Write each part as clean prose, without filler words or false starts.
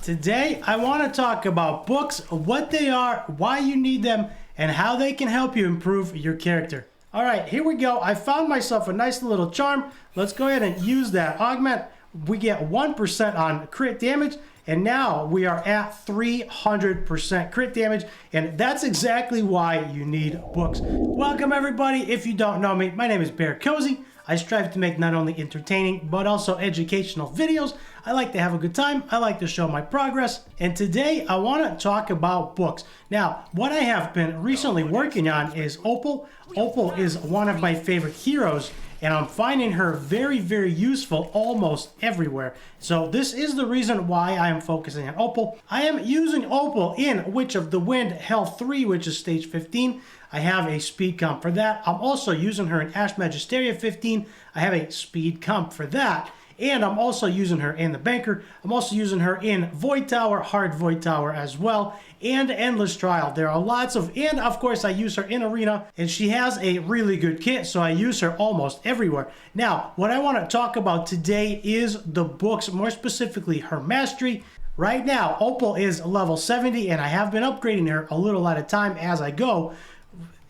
Today, I want to talk about books, what they are, why you need them, and how they can help you improve your character. All right, here we go. I found myself a nice little charm. Let's go ahead and use that augment. We get 1% on crit damage, and now we are at 300% crit damage, and that's exactly why you need books. Welcome, everybody. If you don't know me, my name is BearCozy. I strive to make not only entertaining, but also educational videos. I like to have a good time. I like to show my progress. And today I want to talk about books. Now, what I have been recently working on is Opal. Opal is one of my favorite heroes, and I'm finding her very, very useful almost everywhere. So this is the reason why I am focusing on Opal. I am using Opal in Witch of the Wind Health 3, which is stage 15. I have a speed comp for that. I'm also using her in Ash Magisteria 15. I have a speed comp for that. And I'm also using her in the Banker. I'm also using her in Void Tower, Hard Void Tower as well, and Endless Trial. There are lots of, and of course I use her in Arena, and she has a really good kit, so I use her almost everywhere. Now, what I want to talk about today is the books, more specifically her mastery. Right now, Opal is level 70, and I have been upgrading her a little at a time as I go.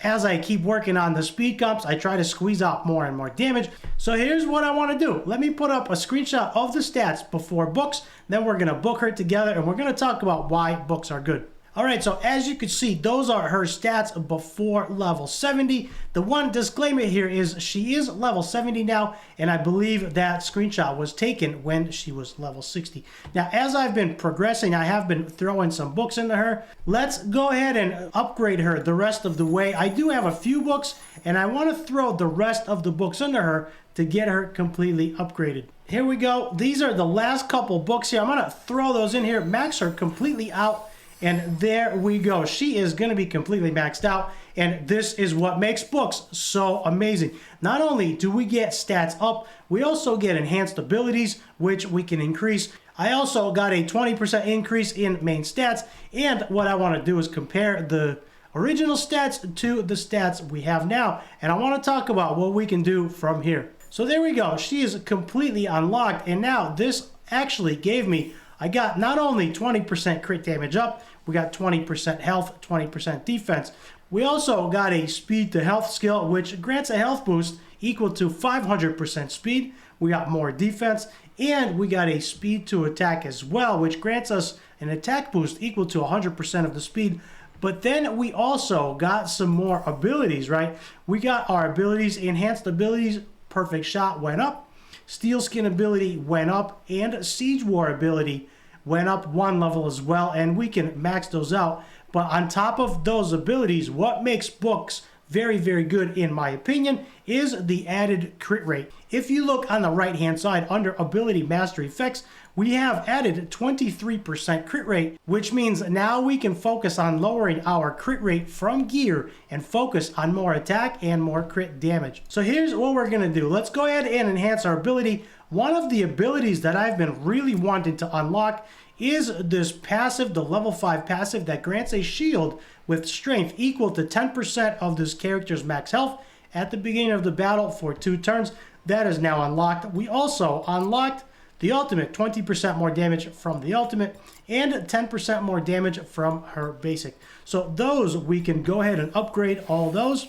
As I keep working on the speed comps, I try to squeeze out more and more damage. So here's what I want to do. Let me put up a screenshot of the stats before books. Then we're going to book her together and we're going to talk about why books are good. All right, so as you can see, those are her stats before level 70. The one disclaimer here is she is level 70 now, and I believe that screenshot was taken when she was level 60. Now, as I've been progressing, I have been throwing some books into her. Let's go ahead and upgrade her the rest of the way. I do have a few books, and I want to throw the rest of the books into her to get her completely upgraded. Here we go. These are the last couple books here. I'm going to throw those in here, max her completely out. And there we go. She is going to be completely maxed out. And this is what makes books so amazing. Not only do we get stats up, we also get enhanced abilities, which we can increase. I also got a 20% increase in main stats. And what I want to do is compare the original stats to the stats we have now. And I want to talk about what we can do from here. So there we go. She is completely unlocked. And now this actually gave me, I got not only 20% crit damage up, we got 20% health, 20% defense. We also got a speed to health skill, which grants a health boost equal to 500% speed. We got more defense, and we got a speed to attack as well, which grants us an attack boost equal to 100% of the speed. But then we also got some more abilities, right? We got our abilities, enhanced abilities, perfect shot went up, steel skin ability went up, and siege war ability went up one level as well, and we can max those out. But on top of those abilities, what makes books very, very good in my opinion is the added crit rate. If you look on the right hand side under ability mastery effects, we have added 23% crit rate, which means now we can focus on lowering our crit rate from gear and focus on more attack and more crit damage. So here's what we're going to do. Let's go ahead and enhance our ability. One of the abilities that I've been really wanting to unlock is this passive, the level 5 passive that grants a shield with strength equal to 10% of this character's max health at the beginning of the battle for 2 turns. That is now unlocked. We also unlocked the ultimate, 20% more damage from the ultimate and 10% more damage from her basic. So those, we can go ahead and upgrade all those.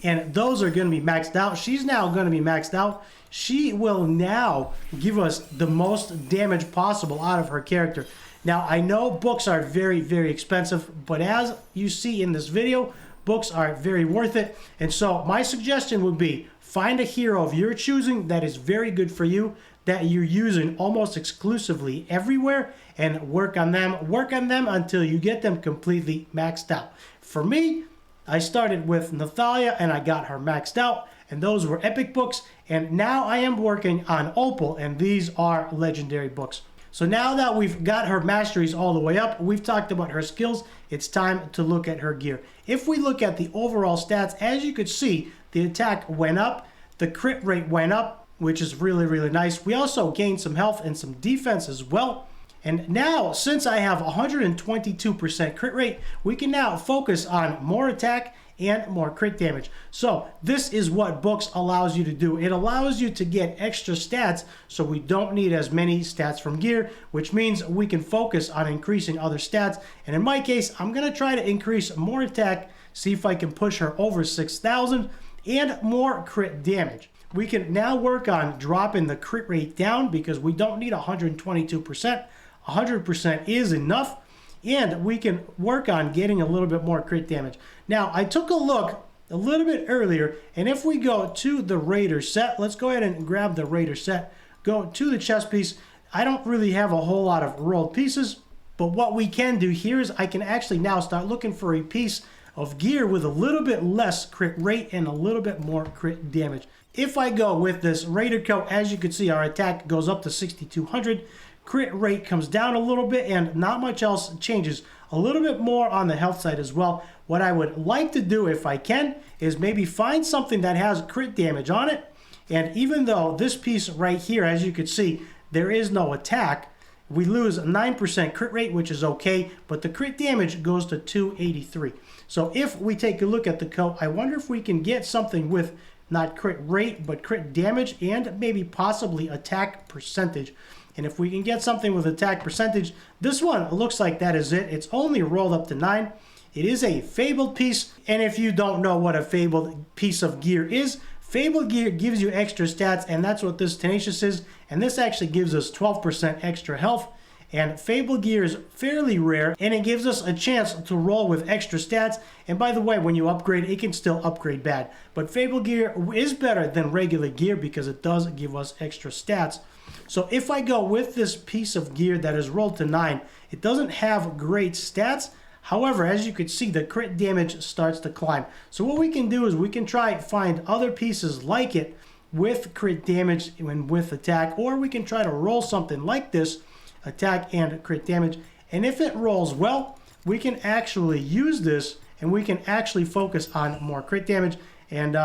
And those are going to be maxed out. She's now going to be maxed out. She will now give us the most damage possible out of her character. Now, I know books are very, very expensive, but as you see in this video, books are very worth it. And so my suggestion would be find a hero of your choosing that is very good for you, that you're using almost exclusively everywhere, and work on them until you get them completely maxed out. For me, I started with Nathalia and I got her maxed out, and those were epic books, and now I am working on Opal, and these are legendary books. So now that we've got her masteries all the way up, we've talked about her skills, it's time to look at her gear. If we look at the overall stats, as you could see, the attack went up, the crit rate went up, which is really, really nice. We also gained some health and some defense as well. And now, since I have 122% crit rate, we can now focus on more attack and more crit damage. So this is what books allows you to do. It allows you to get extra stats, so we don't need as many stats from gear, which means we can focus on increasing other stats. And in my case, I'm gonna try to increase more attack, see if I can push her over 6,000 and more crit damage. We can now work on dropping the crit rate down because we don't need 122%. 100% is enough. And we can work on getting a little bit more crit damage. Now, I took a look a little bit earlier, and if we go to the Raider set, let's go ahead and grab the Raider set, go to the chest piece. I don't really have a whole lot of rolled pieces, but what we can do here is I can actually now start looking for a piece of gear with a little bit less crit rate and a little bit more crit damage. If I go with this Raider coat, as you can see, our attack goes up to 6,200. Crit rate comes down a little bit and not much else changes. A little bit more on the health side as well. What I would like to do if I can is maybe find something that has crit damage on it. And even though this piece right here, as you can see, there is no attack, we lose 9% crit rate, which is okay, but the crit damage goes to 283. So if we take a look at the coat, I wonder if we can get something with not crit rate, but crit damage and maybe possibly attack percentage. And if we can get something with attack percentage, this one looks like that is it. It's only rolled up to 9. It is a fabled piece. And if you don't know what a fabled piece of gear is, fabled gear gives you extra stats, and that's what this tenacious is. And this actually gives us 12% extra health. And fabled gear is fairly rare, and it gives us a chance to roll with extra stats. And by the way, when you upgrade, it can still upgrade bad. But fabled gear is better than regular gear because it does give us extra stats. So if I go with this piece of gear that is rolled to 9, it doesn't have great stats. However, as you can see, the crit damage starts to climb. So what we can do is we can try find other pieces like it with crit damage and with attack, or we can try to roll something like this, attack and crit damage. And if it rolls well, we can actually use this and we can actually focus on more crit damage. And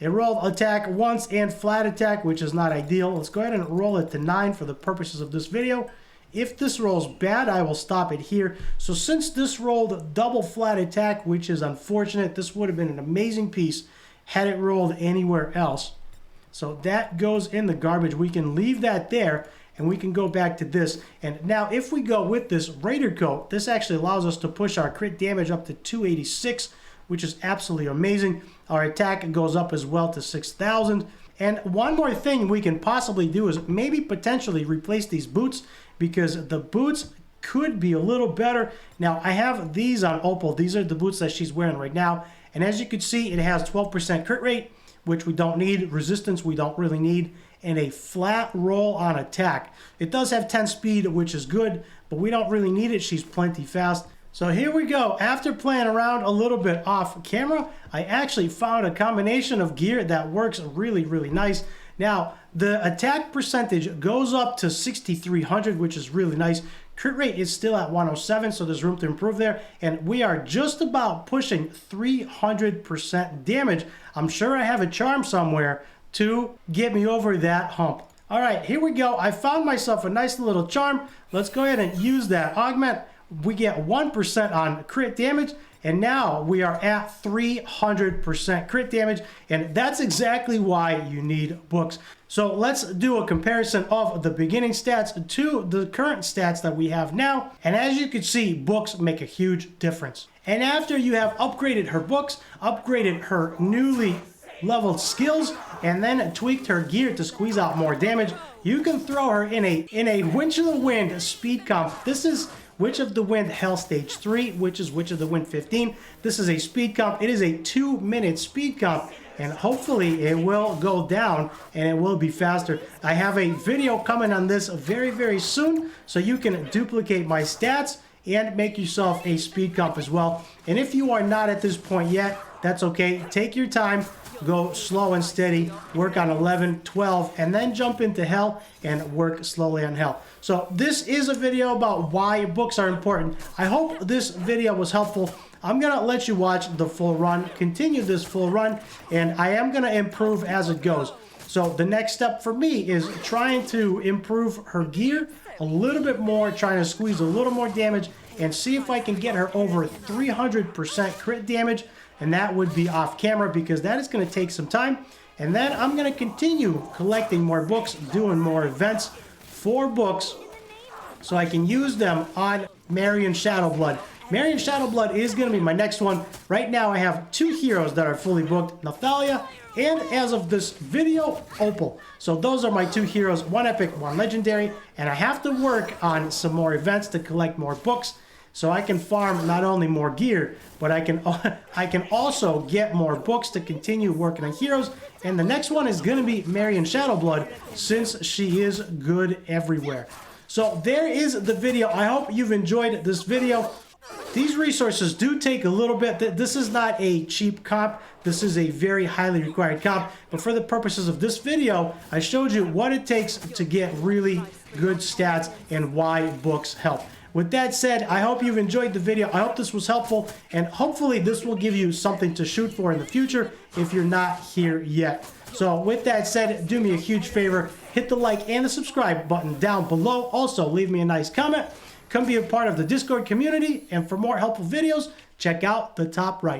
it rolled attack once and flat attack, which is not ideal. Let's go ahead and roll it to 9 for the purposes of this video. If this rolls bad, I will stop it here. So since this rolled double flat attack, which is unfortunate, this would have been an amazing piece had it rolled anywhere else. So that goes in the garbage. We can leave that there and we can go back to this. And now if we go with this Raider coat, this actually allows us to push our crit damage up to 286, which is absolutely amazing. Our attack goes up as well to 6,000. And one more thing we can possibly do is maybe potentially replace these boots, because the boots could be a little better. Now I have these on Opal. These are the boots that she's wearing right now. And as you can see, it has 12% crit rate, which we don't need. Resistance we don't really need. And a flat roll on attack. It does have 10 speed, which is good, but we don't really need it. She's plenty fast. So here we go. After playing around a little bit off camera, I actually found a combination of gear that works really, really nice. Now, the attack percentage goes up to 6,300, which is really nice. Crit rate is still at 107, so there's room to improve there. And we are just about pushing 300% damage. I'm sure I have a charm somewhere to get me over that hump. All right, here we go. I found myself a nice little charm. Let's go ahead and use that augment. We get 1% on crit damage, and now we are at 300% crit damage, and that's exactly why you need books. So let's do a comparison of the beginning stats to the current stats that we have now, and as you can see, books make a huge difference. And after you have upgraded her books, upgraded her newly leveled skills, and then tweaked her gear to squeeze out more damage, you can throw her in a Witch of the Wind speed comp. This is Witch of the Wind Hell Stage 3, which is Witch of the Wind 15. This is a speed comp. It is a 2-minute speed comp, and hopefully it will go down and it will be faster. I have a video coming on this very, very soon, so you can duplicate my stats and make yourself a speed comp as well. And if you are not at this point yet, that's okay. Take your time. Go slow and steady, work on 11, 12, and then jump into Hell and work slowly on Hell. So this is a video about why books are important. I hope this video was helpful. I'm going to let you watch the full run, continue this full run, and I am going to improve as it goes. So the next step for me is trying to improve her gear a little bit more, trying to squeeze a little more damage, and see if I can get her over 300% crit damage. and that would be off camera because that is going to take some time. And then I'm going to continue collecting more books, doing more events for books, so I can use them on Marion Shadowblood. Marion Shadowblood is going to be my next one. Right now I have 2 heroes that are fully booked, Nathalia, and as of this video, Opal. So those are my 2 heroes, 1 epic, 1 legendary, and I have to work on some more events to collect more books so I can farm not only more gear, but I can also get more books to continue working on heroes. And the next one is going to be Marion Shadowblood, since she is good everywhere. So there is the video. I hope you've enjoyed this video. These resources do take a little bit. This is not a cheap comp. This is a very highly required comp. But for the purposes of this video, I showed you what it takes to get really good stats and why books help. With that said, I hope you've enjoyed the video. I hope this was helpful, and hopefully this will give you something to shoot for in the future if you're not here yet. So with that said, do me a huge favor. Hit the like and the subscribe button down below. Also, leave me a nice comment. Come be a part of the Discord community, and for more helpful videos, check out the top right.